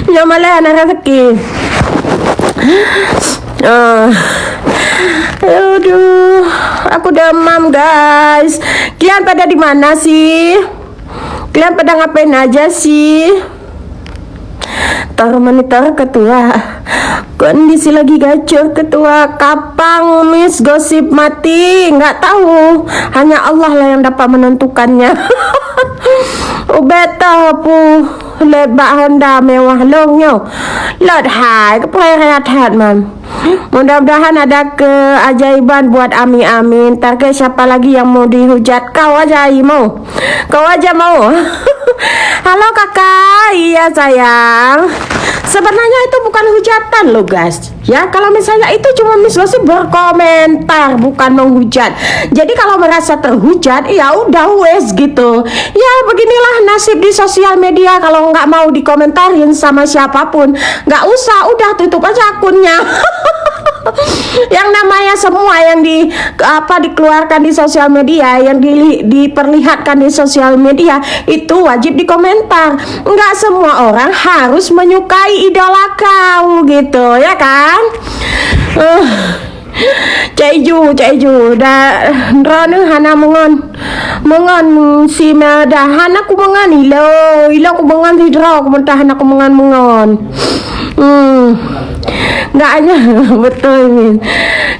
Nyamalah anak rezeki. Aduh, aku demam guys. Kalian pada di mana sih? Kalian pada ngapain aja sih? Monitor ketua. Kondisi lagi gacor ketua. Kapang Miss Gosip mati? Nggak tahu. Hanya Allah lah yang dapat menentukannya. Beta pu lebak Honda mewah longnya. Lot hai keperhatian man. Mudah-mudahan ada keajaiban buat Ami amin. Target siapa lagi yang mau dihujat? Kau aja mau. Kau aja mau. Halo kakak. Iya sayang. Sebenarnya itu bukan hujatan loh guys. Ya kalau misalnya itu cuma Miss Gosip berkomentar bukan menghujat. Jadi kalau merasa terhujat ya udah wes gitu. Ya beginilah nasib di sosial media. Kalau nggak mau dikomentarin sama siapapun nggak usah, udah tutup aja akunnya. Yang namanya semua yang dikeluarkan di sosial media, yang diperlihatkan di sosial media itu wajib dikomentar. Nggak semua orang harus menyukai idola kau gitu ya kan. Caju dah rana hana mengan si mada hana ku mengan ilo ku mengan hidra ku mentah hana ku mengan nggak betul Miss,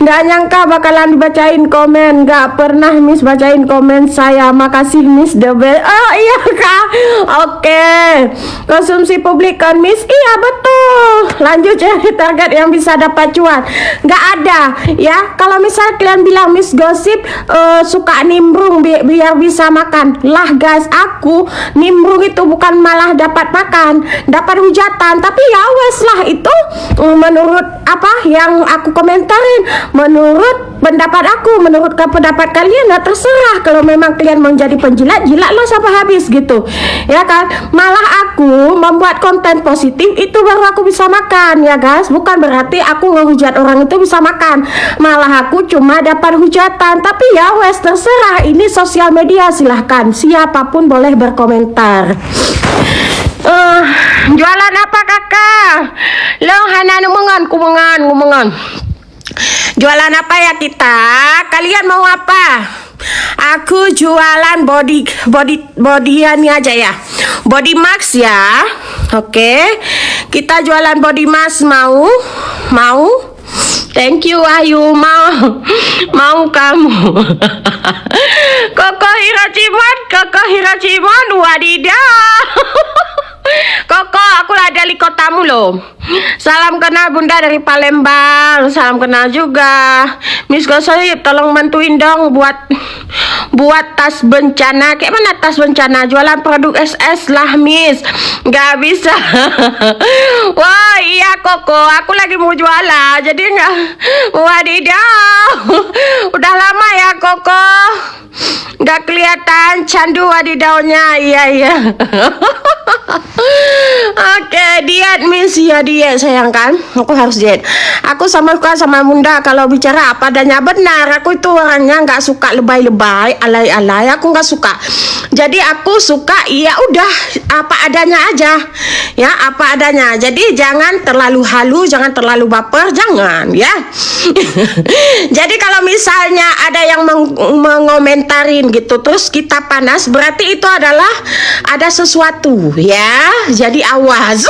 nggak nyangka bakalan dibacain komen. Nggak pernah Miss bacain komen saya. Makasih Miss the best. Oh iya kak, oke. Konsumsi publik kan Miss, iya betul. Lanjut cari target yang bisa dapat cuan. Nggak ada ya. Kalau misal kalian bilang Miss Gosip suka nimbrung biar bisa makan lah guys, aku nimbrung itu bukan malah dapat makan, dapat hujatan. Tapi ya wes lah itu menurut apa yang aku komentarin, menurut pendapat aku, menurut pendapat kalian, nah terserah. Kalau memang kalian mau jadi penjilat, jilatlah sampai habis gitu ya kan. Malah aku membuat konten positif itu baru aku bisa makan ya guys, bukan berarti aku ngehujat orang itu bisa makan. Malah aku cuma dapat hujatan. Tapi ya wes terserah, ini sosial media, silahkan siapapun boleh berkomentar. Jualan apa kakak? Lo hana kumengan. Jualan apa ya kita? Kalian mau apa? Aku jualan bodyan aja ya. Body mask ya. Oke. Kita jualan body mask, mau? Thank you Ayu, mau kamu. Koko Hiraciman, wadidah. Koko, aku ada di kotamu loh. Salam kenal Bunda dari Palembang. Salam kenal juga Miss Gosip, tolong bantuin dong buat tas bencana. Kayak mana tas bencana? Jualan produk SS lah Miss. Gak bisa. Wah iya Koko, aku lagi mau jualan, jadi nggak. Wadidaw. Udah lama ya Koko nggak kelihatan candu wadidaunya. Iya. Oke, diet Miss ya, diet sayang kan. Aku harus diet. Aku sama Bunda kalau bicara apa adanya, benar. Aku itu orangnya nggak suka lebay-lebay, alay-alay. Aku nggak suka. Jadi aku suka ya udah apa adanya aja. Ya, apa adanya. Jadi jangan terlalu halu, jangan terlalu baper, jangan ya. Jadi kalau misalnya ada yang mengomentarin gitu terus kita panas, berarti itu adalah ada sesuatu ya. Jadi awas.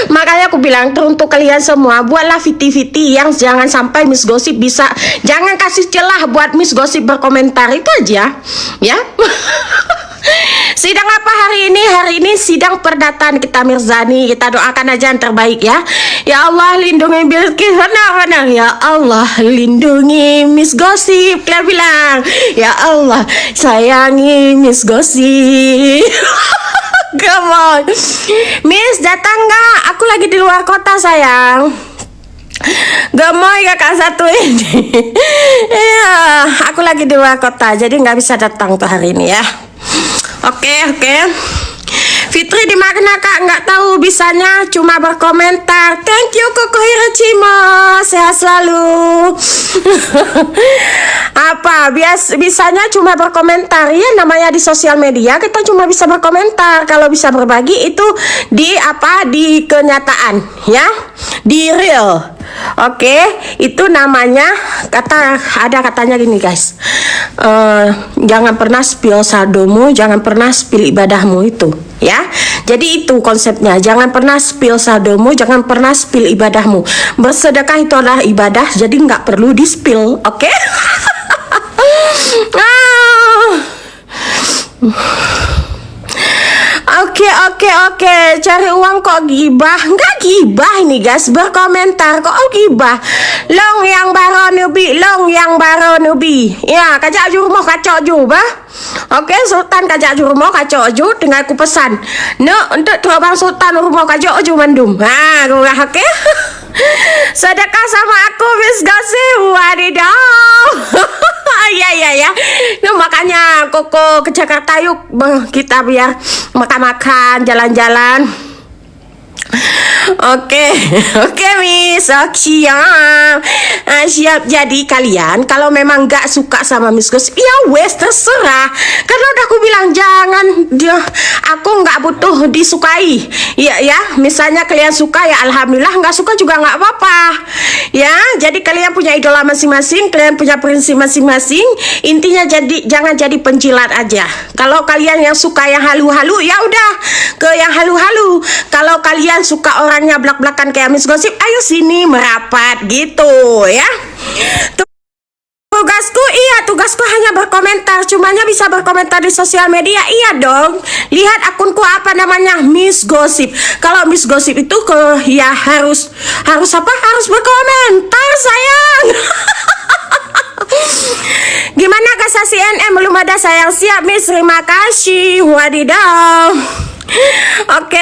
Makanya aku bilang teruntuk kalian semua, buatlah viti-viti yang jangan sampai Miss Gosip bisa, jangan kasih celah buat Miss Gosip berkomentar, itu aja ya. Sidang apa hari ini? Hari ini sidang perdata kita Mirzani. Kita doakan aja yang terbaik ya. Ya Allah lindungi Bilqis. Benar. Ya Allah lindungi Miss Gosip. Kalian bilang ya Allah sayangi Miss Gosip. Come on Miss, datang nggak? Aku lagi di luar kota sayang. Gemoy kakak satu ini. Iya, aku lagi di luar kota, jadi nggak bisa datang tuh hari ini ya. Oke. Fitri di mana kak? Nggak tahu. Bisa bisanya cuma berkomentar. Thank you Koko Hiroshima, sehat selalu. Apa bisanya cuma berkomentar ya, namanya di sosial media kita cuma bisa berkomentar. Kalau bisa berbagi itu di kenyataan ya, di real. Oke, itu namanya ada katanya gini guys, jangan pernah spill saldomu, jangan pernah spill ibadahmu, itu ya. Jadi itu konsepnya, jangan pernah spill saldomu, jangan pernah spill ibadahmu. Bersedekah itu adalah ibadah, jadi nggak perlu di spill. Oke. Oke, cari uang kok gibah? Enggak gibah ini guys, berkomentar kok gibah. Long yang baru nubi. Ya, kajak jurumo kacok juga. Oke, Sultan kajak jurumo kacok juga dengan aku pesan. No, untuk terbang Sultan rumah kacok juga mandum. Oke. Sedekah sama aku Miss Gossip. Wadidaw. Ya. Nah, makanya Koko ke Jakarta yuk kita biar makan-makan, jalan-jalan. Oke, Miss, siap. Jadi kalian kalau memang gak suka sama Miss Gossip, ya wes terserah. Karena udah aku bilang jangan, aku nggak butuh disukai. Ya, misalnya kalian suka ya alhamdulillah, nggak suka juga nggak apa-apa. Ya, jadi kalian punya idola masing-masing, kalian punya prinsip masing-masing. Intinya jangan jadi penjilat aja. Kalau kalian yang suka yang halu-halu, ya udah ke yang halu-halu. Kalau kalian suka orangnya belak-belakan kayak Miss Gossip, ayo sini merapat gitu ya. Tugasku hanya berkomentar, cumanya bisa berkomentar di sosial media. Iya dong, lihat akunku apa namanya, Miss Gossip. Kalau Miss Gossip itu harus berkomentar sayang. Gimana kasih CNN belum ada sayang? Siap Miss, terima kasih. Wadidaw. Oke.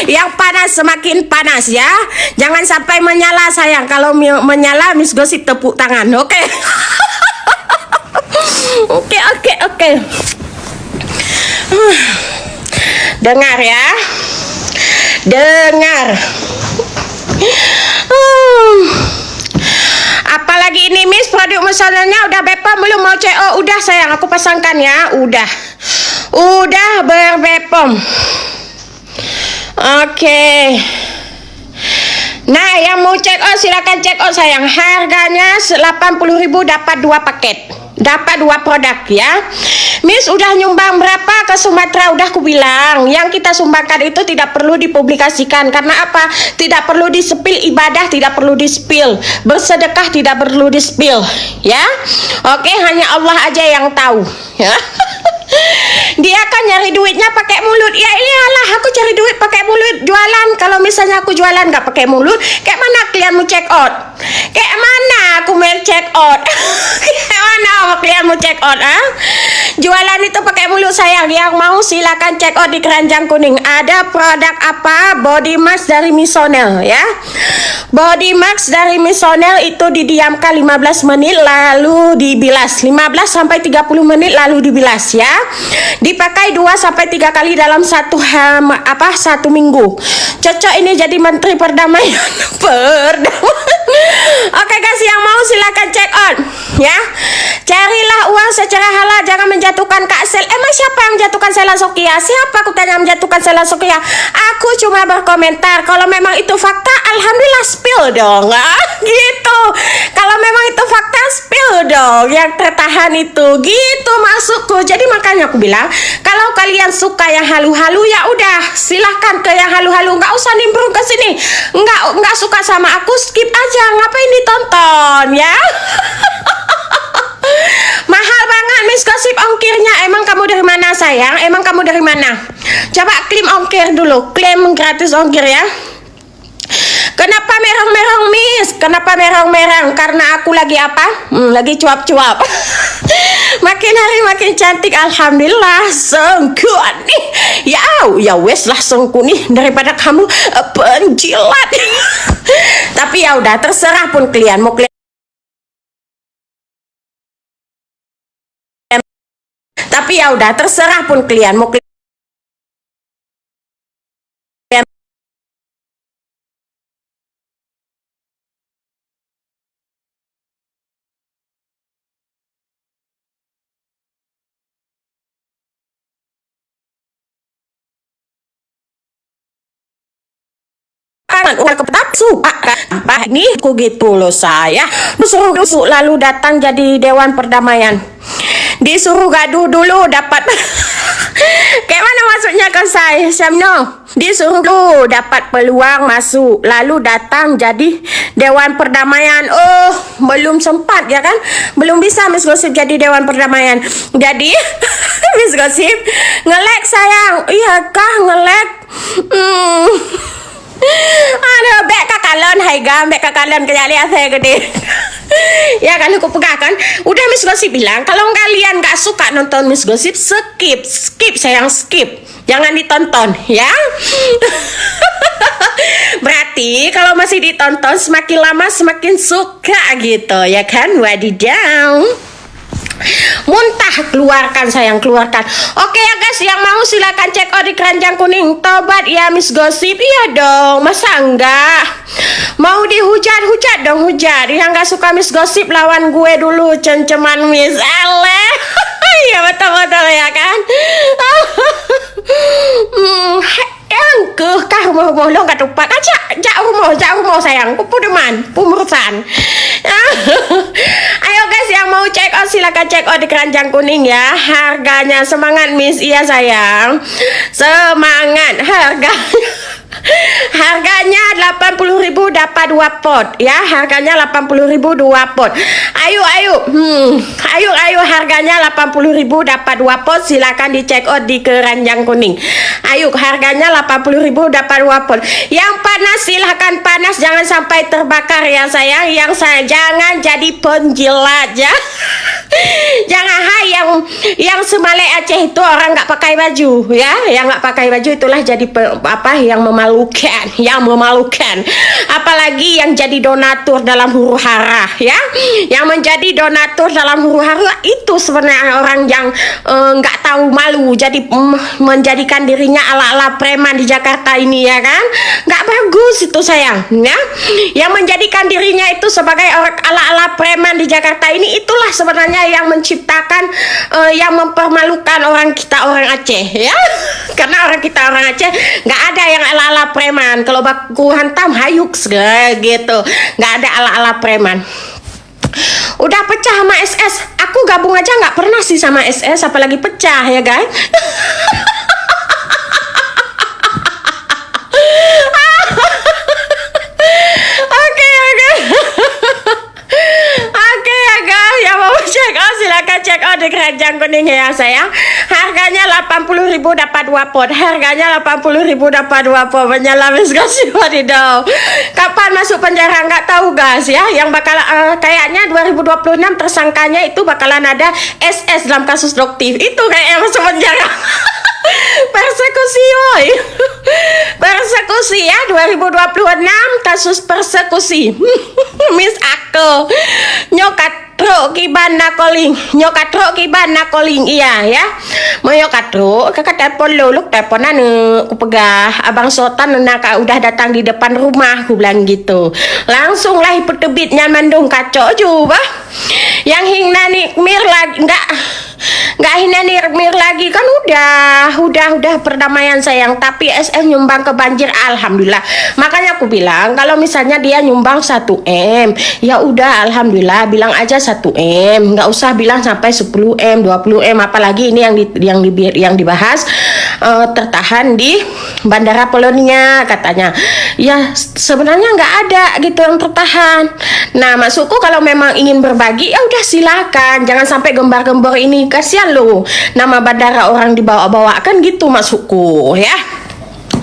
Yang panas semakin panas ya. Jangan sampai menyala sayang. Kalau menyala Miss Gossip tepuk tangan. Oke. Oke. Dengar ya. Dengar. Apalagi ini Miss, produk masalahnya udah Bepom belum? Mau CO? Udah sayang, aku pasangkan ya. Udah berbepom. Oke. Nah, yang mau check out silakan check out sayang. Harganya 80.000 dapat 2 paket. Dapat 2 produk ya. Miss udah nyumbang berapa ke Sumatera? Udah aku bilang, yang kita sumbangkan itu tidak perlu dipublikasikan. Karena apa? Tidak perlu di-spill ibadah, tidak perlu di-spill. Bersedekah tidak perlu di-spill, ya. Oke, hanya Allah aja yang tahu, ya. Dia kan nyari duitnya pakai mulut. Ya iyalah, aku cari duit pakai mulut, jualan. Kalau misalnya aku jualan nggak pakai mulut, kayak mana kalian mau check out? Kayak mana aku mau check out? Kayak mana kalian mau check out? Jualan itu pakai mulut sayang. Yang mau silakan check out di Keranjang Kuning. Ada produk apa? Body mask dari Misonel ya. Body mask dari Misonel itu didiamkan 15 menit lalu dibilas. 15 sampai 30 menit lalu dibilas ya. Dipakai 2 sampai 3 kali dalam satu minggu. Cocok ini jadi menteri perdamaian. Oke guys, yang mau silakan check out ya. Carilah uang secara halal, jangan menjatuhkan Kak Sel. Emang siapa yang menjatuhkan Sela Sokia? Siapa aku tanya menjatuhkan Sela Sokia? Aku cuma berkomentar. Kalau memang itu fakta, alhamdulillah spill dong. Gitu. Kalau memang itu fakta, spill dong. Yang tertahan itu gitu masukku. Jadi makanya aku bilang, kalau kalian suka yang halu-halu ya udah, silahkan ke yang halu-halu. Nggak usah nimbrung ke sini. Nggak suka sama aku, skip aja. Ngapain ditonton ya? Mahal banget Miss Gossip ongkirnya. Emang kamu dari mana sayang? Emang kamu dari mana? Coba klaim ongkir dulu. Klaim gratis ongkir ya. Kenapa merong-merong Miss? Kenapa merong-merong? Karena aku lagi apa? Lagi cuap-cuap. Makin hari makin cantik, alhamdulillah. Sengku nih. Ya wes lah sengku nih daripada kamu penjilat. Tapi ya udah, terserah pun kalian mau kalian. Tapi ya udah, terserah pun kalian mau uang kepetak suka apa ini aku gitu loh saya. Disuruh lalu datang jadi Dewan Perdamaian. Disuruh gaduh dulu dapat kayak mana maksudnya ke saya Samno? Disuruh dulu dapat peluang masuk, lalu datang jadi Dewan Perdamaian. Oh, belum sempat ya kan? Belum bisa Miss Gosip jadi Dewan Perdamaian. Jadi Miss Gosip nge-lag sayang. Iya kah nge-lag? Aduh, bek kakalon hai gam, bek kakalon kejali saya gede. Ya kalau aku pegang kan, udah Miss Gosip bilang kalau kalian gak suka nonton Miss Gosip, skip sayang, skip, jangan ditonton ya. Berarti kalau masih ditonton semakin lama semakin suka gitu ya kan, wadidaw. Muntah, keluarkan sayang, keluarkan. Oke ya guys, yang mau silakan check out di Keranjang Kuning. Tobat ya Miss Gosip. Iya dong, masa enggak? Mau dihujat dong, hujat. Yang gak suka Miss Gosip lawan gue dulu, cem-ceman Miss Ale. Iya betul-betul ya kan. Kah rumah lo gak tupak aja, jak rumah sayang, pudeman, pumurusan. Ayo guys, yang mau check out silakan check out di Keranjang Kuning ya. Harganya semangat Miss, iya sayang, semangat harganya 80.000 dapat 2 pot ya, harganya 80.000 2 pot. Ayo harganya 80.000 dapat 2 pot, silakan di check out di Keranjang Kuning. Ayo harganya 80.000 dapat 2 pot. Yang panas silahkan panas, jangan sampai terbakar ya sayang. Yang saya jangan jadi penjilat ya. Jangan yang Semalek Aceh itu orang nggak pakai baju ya, yang nggak pakai baju itulah jadi yang memalukan, apalagi yang jadi donatur dalam huru hara ya, yang menjadi donatur dalam huru hara itu sebenarnya orang yang nggak tahu malu, jadi menjadikan dirinya ala-ala preman di Jakarta ini ya kan, nggak bagus itu sayang ya. Yang menjadikan dirinya itu sebagai orang ala-ala preman di Jakarta ini, itulah sebenarnya yang menciptakan yang mempermalukan orang kita orang Aceh ya. Karena orang kita orang Aceh nggak ada yang ala-ala preman. Kalau baku hantam hayuk gitu, nggak ada ala-ala preman. Udah pecah sama SS, aku gabung aja nggak pernah sih sama SS, apalagi pecah ya guys. Oke ya guys, yang mau check out silakan check out di Keranjang Kuning ya sayang. Harganya 80.000 dapat 2 pot. Harganya 80.000 dapat 2 pot. Menyala Miss Gosip, wadidaw. Kapan masuk penjara nggak tahu guys ya. Yang bakal kayaknya 2026 tersangkanya itu bakalan ada SS dalam kasus Doktif. Itu kayaknya masuk penjara. Persekusi woy. Persekusi ya, 2026 kasus persekusi. Miss aku nyokatro kibana calling iya ya, mau nyokatro kakak telepon lu teleponan aku pegah abang Sultan nak udah datang di depan rumah, aku bilang gitu. Langsung lah petebitnya mandung kacau juga yang hingna nikmir lagi nggak hina nirmir lagi kan, udah perdamaian sayang, tapi SS nyumbang ke banjir alhamdulillah. Makanya aku bilang kalau misalnya dia nyumbang 1M ya udah alhamdulillah, bilang aja 1M, nggak usah bilang sampai 10M 20M, apalagi ini yang dibahas tertahan di Bandara Polonia katanya ya. Sebenarnya nggak ada gitu yang tertahan. Nah maksudku kalau memang ingin berbagi ya udah silakan, jangan sampai gembar-gembor ini, kasihan loh nama bandara orang dibawa-bawa kan gitu maksudku ya.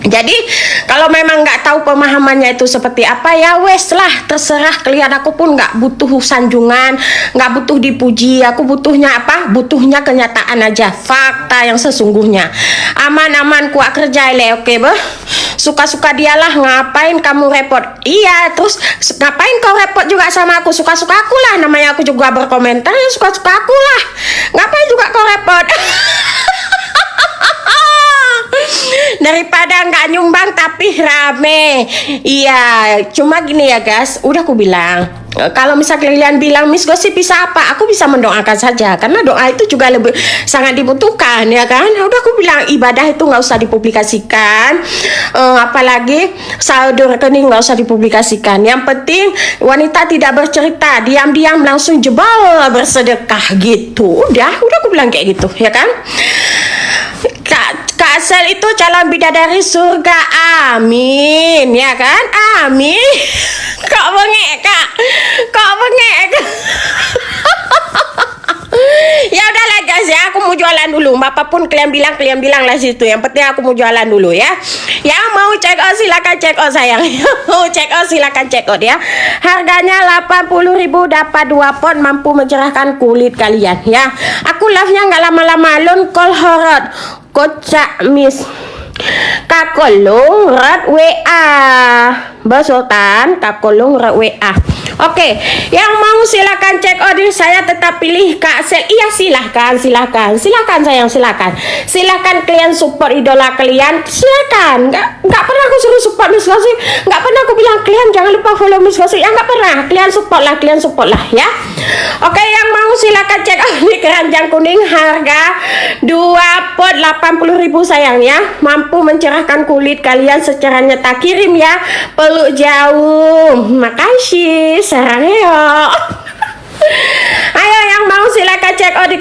Jadi kalau memang nggak tahu pemahamannya itu seperti apa ya wes lah, terserah kalian. Aku pun nggak butuh sanjungan, nggak butuh dipuji. Aku butuhnya apa? Butuhnya kenyataan aja, fakta yang sesungguhnya. Aman-aman kuat kerja le, oke bah. Suka-suka dialah, ngapain kamu repot? Iya, terus ngapain kau repot juga sama aku? Suka-suka aku lah, namanya aku juga berkomentar ya suka-suka aku lah. Ngapain juga kau repot? Daripada nggak nyumbang tapi rame. Iya, cuma gini ya guys, udah aku bilang, kalau misal kalian bilang Miss Gosip bisa apa, aku bisa mendoakan saja, karena doa itu juga lebih sangat dibutuhkan ya kan. Udah aku bilang ibadah itu nggak usah dipublikasikan, apalagi saldo rekening nggak usah dipublikasikan. Yang penting wanita tidak bercerita, diam-diam langsung jebal bersedekah gitu. Udah aku bilang kayak gitu ya kan. Kak Asel itu calon bidadari surga, amin ya kan, amin. Kok bengek kak, kok bengek kak. Ya udahlah guys ya, aku mau jualan dulu. Apapun kalian bilang lah situ. Yang penting aku mau jualan dulu ya. Yang mau check out silakan check out sayang. Mau check out silakan check out ya. Harganya 80.000 dapat 2 pot, mampu mencerahkan kulit kalian ya. Aku live-nya nggak lama-lama. Lon call horot kocak Miss Kakolong rat WA Basultan Kakolong rat WA. Oke, yang mau silakan cek order saya, tetap pilih Kak Sel. Iya silakan sayang, silakan kalian support idola kalian, silakan. Nggak pernah aku suruh support Miss Gosip, nggak pernah aku bilang kalian jangan lupa follow Miss Gosip, ya nggak pernah. Kalian support lah ya. Oke, yang mau silakan cek order keranjang kuning, harga 2 pot 80.000 sayang ya, mampu mencerahkan kulit kalian secara nyata. Kirim ya, peluk jauh. Makasih. Sarangnya. Ayo yang mau silakan cek out di